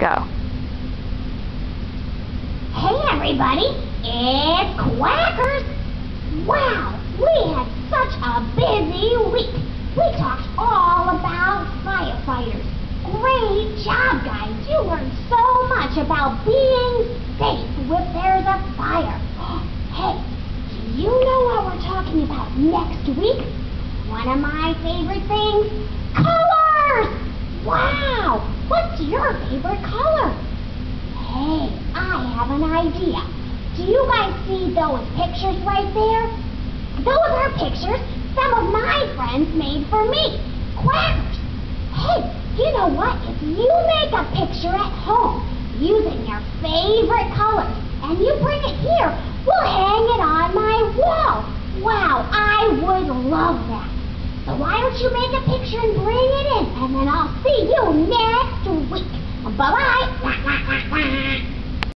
go. Hey everybody, it's Quackers! Wow, we had such a busy week. We talked all about firefighters. Great job, guys. You learned so much about being safe if there's a fire. Hey, do you know what we're talking about next week? One of my favorite things, colors! Wow, what's your favorite color? Hey, I have an idea. Do you guys see those pictures right there? Those are pictures some of my friends made for me. Quackers. Hey, you know what? If you make a picture at home using your favorite colors and you bring it here, we'll hang it on my wall. Wow, I would love that. So why don't you make a picture and bring it in, and then I'll see you next week. Bye-bye.